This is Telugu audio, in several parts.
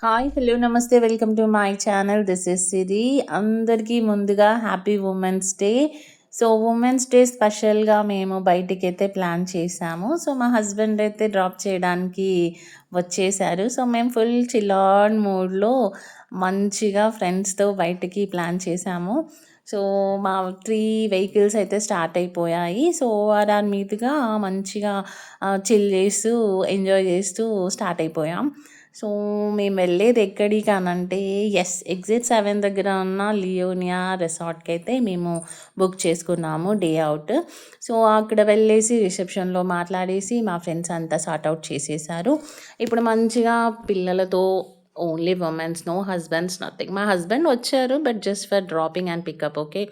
హాయ్ హలో నమస్తే welcome to my channel. This is Siri. అందరికీ ముందుగా happy women's day. So women's day స్పెషల్గా మేము బయటికి అయితే ప్లాన్ చేసాము. సో మా హస్బెండ్ అయితే డ్రాప్ చేయడానికి వచ్చేసారు. సో మేము ఫుల్ చిల్లాడ్ మూడ్లో మంచిగా ఫ్రెండ్స్తో బయటికి ప్లాన్ చేసాము. సో మా 3 వెహికల్స్ అయితే స్టార్ట్ అయిపోయాయి. సో దాని మీదుగా మంచిగా చిల్ చేస్తూ ఎంజాయ్ చేస్తూ స్టార్ట్ అయిపోయాం. సో మేము వెళ్ళేది ఎక్కడికి అనంటే ఎగ్జిట్ 7 దగ్గర ఉన్న లియోనియా రిసార్ట్కి అయితే మేము బుక్ చేసుకున్నాము డే అవుట్. సో అక్కడ వెళ్ళేసి రిసెప్షన్లో మాట్లాడేసి మా ఫ్రెండ్స్ అంతా సార్ట్ అవుట్ చేసేసారు. ఇప్పుడు మంచిగా పిల్లలతో only womens, no husbands, nothing. మా హస్బెండ్ వచ్చారు but just for dropping and pickup. Okay.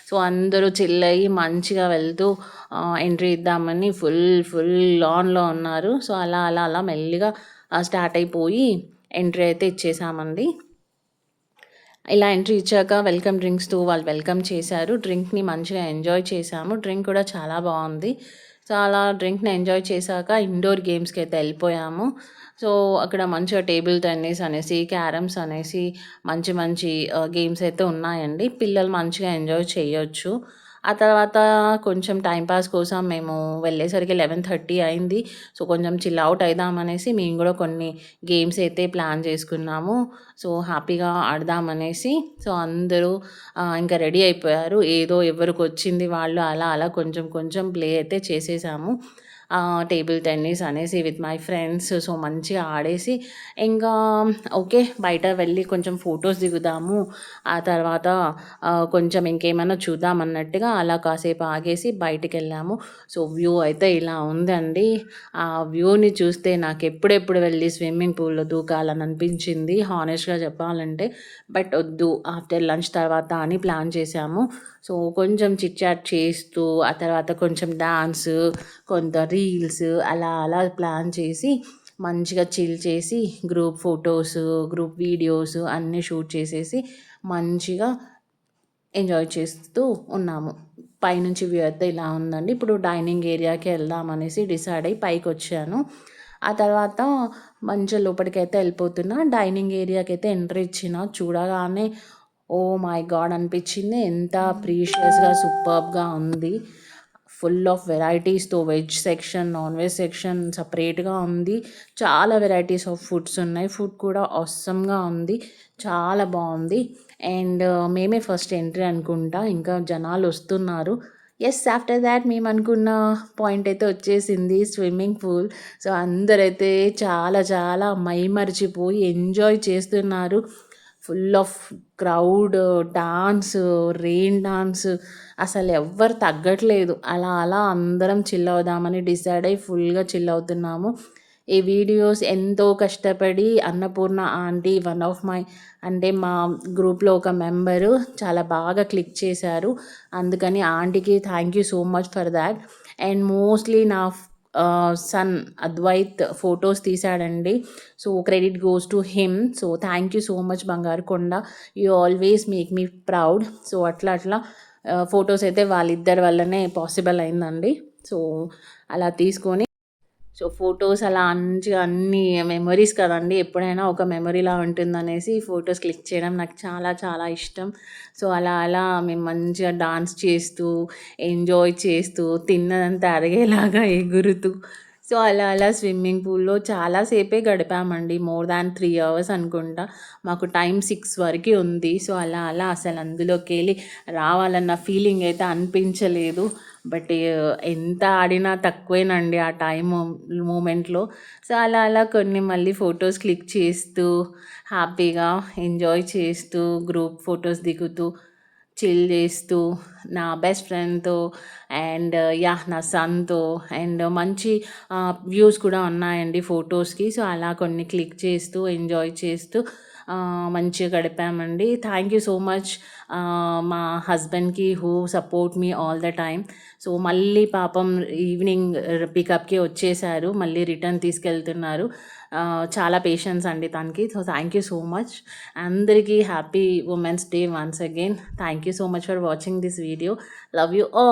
So అందరూ చిల్ అయ్యి మంచిగా వెళ్తూ ఎంట్రీ ఇద్దామని ఫుల్ ఆన్లో ఉన్నారు. సో అలా అలా అలా మెల్లిగా స్టార్ట్ అయిపోయి ఎంట్రీ అయితే ఇచ్చేసామండి. ఇలా ఎంట్రీ ఇచ్చాక వెల్కమ్ డ్రింక్స్తో వాళ్ళు వెల్కమ్ చేశారు. డ్రింక్ని మంచిగా ఎంజాయ్ చేశాము. డ్రింక్ కూడా చాలా బాగుంది. సో అలా డ్రింక్ని ఎంజాయ్ చేశాక ఇండోర్ గేమ్స్కి అయితే వెళ్ళిపోయాము. సో అక్కడ మంచిగా టేబుల్ టెన్నిస్ అనేసి, క్యారమ్స్ అనేసి మంచి మంచి గేమ్స్ అయితే ఉన్నాయండి. పిల్లలు మంచిగా ఎంజాయ్ చేయొచ్చు. ఆ తర్వాత కొంచెం టైంపాస్ కోసం మేము వెళ్ళేసరికి 11:30 అయింది. సో కొంచెం చిల్ అవుట్ అయిదామనేసి మేము కూడా కొన్ని గేమ్స్ అయితే ప్లాన్ చేసుకున్నాము. సో హ్యాపీగా ఆడదామనేసి సో అందరూ ఇంకా రెడీ అయిపోయారు. ఏదో ఎవరికి వచ్చింది వాళ్ళు అలా అలా కొంచెం కొంచెం ప్లే అయితే చేసేసాము. టేబుల్ టెన్నిస్ అనేసి విత్ మై ఫ్రెండ్స్. సో మంచిగా ఆడేసి ఇంకా ఓకే బయట వెళ్ళి కొంచెం ఫొటోస్ దిగుదాము. ఆ తర్వాత కొంచెం ఇంకేమైనా చూద్దాం అన్నట్టుగా అలా కాసేపు ఆగేసి బయటికి వెళ్ళాము. సో వ్యూ అయితే ఇలా ఉందండి. ఆ వ్యూని చూస్తే నాకు ఎప్పుడెప్పుడు వెళ్ళి స్విమ్మింగ్ పూల్లో దూకాలని అనిపించింది హానెస్ట్గా చెప్పాలంటే. బట్ వద్దు, ఆఫ్టర్ లంచ్ తర్వాత అని ప్లాన్ చేశాము. సో కొంచెం చిట్ చాట్ చేస్తూ ఆ తర్వాత కొంచెం డాన్స్, కొంత రీల్స్ అలా అలా ప్లాన్ చేసి మంచిగా చిల్ చేసి గ్రూప్ ఫొటోస్, గ్రూప్ వీడియోస్ అన్నీ షూట్ చేసేసి మంచిగా ఎంజాయ్ చేస్తూ ఉన్నాము. పైనుంచి వ్యూ అయితే ఇలా ఉందండి. ఇప్పుడు డైనింగ్ ఏరియాకి వెళ్దామనేసి డిసైడ్ అయ్యి పైకి వచ్చాను. ఆ తర్వాత మంచిగా లోపలికైతే వెళ్ళిపోతున్నా. డైనింగ్ ఏరియాకి అయితే ఎంట్రీ ఇచ్చిన చూడగానే ఓ మై గాడ్ అనిపించింది. ఎంత ప్రీషియస్గా సూపర్బ్గా ఉంది. ఫుల్ ఆఫ్ వెరైటీస్తో veg section, non veg section సపరేట్గా ఉంది. చాలా వెరైటీస్ ఆఫ్ ఫుడ్స్ ఉన్నాయి. ఫుడ్ కూడా ఆసమ్గా ఉంది. చాలా బాగుంది. అండ్ మేమే ఫస్ట్ ఎంట్రీ అనుకుంటా, ఇంకా జనాలు వస్తున్నారు. ఆఫ్టర్ దాట్ మేము అనుకున్న పాయింట్ అయితే వచ్చేసింది, స్విమ్మింగ్ పూల్. సో అందరైతే చాలా చాలా మైమరిచిపోయి ఎంజాయ్ చేస్తున్నారు. Full of crowd, dance, rain dance, అసలు ఎవ్వరు తగ్గట్లేదు. అలా అలా అందరం చిల్ అవుదామని డిసైడ్ అయ్యి ఫుల్గా చిల్ అవుతున్నాము. ఈ వీడియోస్ ఎంతో కష్టపడి Annapurna aunty, one of my అంటే మా గ్రూప్లో ఒక మెంబరు చాలా బాగా క్లిక్ చేశారు. అందుకని ఆంటీకి thank you so much for that. And mostly నా సన్ అద్వైత్ ఫొటోస్ తీశాడండి. So credit goes to him. So thank you so much బంగారు కొండ. You always make me proud. So అట్లా అట్లా ఫొటోస్ అయితే వాళ్ళిద్దరి వల్లనే పాసిబుల్ అయిందండి. సో అలా తీసుకొని సో ఫొటోస్ అలా మంచిగా అన్ని మెమరీస్ కదండి, ఎప్పుడైనా ఒక మెమరీలా ఉంటుందనేసి ఫొటోస్ క్లిక్ చేయడం నాకు చాలా చాలా ఇష్టం. సో అలా అలా మేము మంచిగా డాన్స్ చేస్తూ ఎంజాయ్ చేస్తూ తిన్నదంతా అరిగేలాగా ఎగురుతూ సో అలా అలా స్విమ్మింగ్ పూల్లో చాలాసేపే గడిపామండి. మోర్ దాన్ 3 అవర్స్ అనుకుంటా. మాకు టైం 6 వరకు ఉంది. సో అలా అలా అసలు అందులోకి వెళ్ళి రావాలన్న ఫీలింగ్ అయితే అనిపించలేదు. బట్ ఎంత ఆడినా తక్కువేనండి ఆ టైం మూమెంట్లో. సో అలా అలా కొన్ని మళ్ళీ ఫొటోస్ క్లిక్ చేస్తూ హ్యాపీగా ఎంజాయ్ చేస్తూ గ్రూప్ ఫొటోస్ దిగుతూ చిల్ చేస్తూ నా బెస్ట్ ఫ్రెండ్తో అండ్ నా సన్తో అండ్ మంచి వ్యూస్ కూడా ఉన్నాయండి ఫొటోస్కి. సో అలా కొన్ని క్లిక్ చేస్తూ ఎంజాయ్ చేస్తూ మంచిగా గడిపామండి. థ్యాంక్ యూ సో మచ్ మా హస్బెండ్కి who support me all the time. So మళ్ళీ పాపం ఈవినింగ్ పికప్కి వచ్చేసారు, మళ్ళీ రిటర్న్ తీసుకెళ్తున్నారు. చాలా పేషెన్స్ అండి తనకి. So thank you so much. అందరికీ happy women's day once again. Thank you so much for watching this video. Love you all.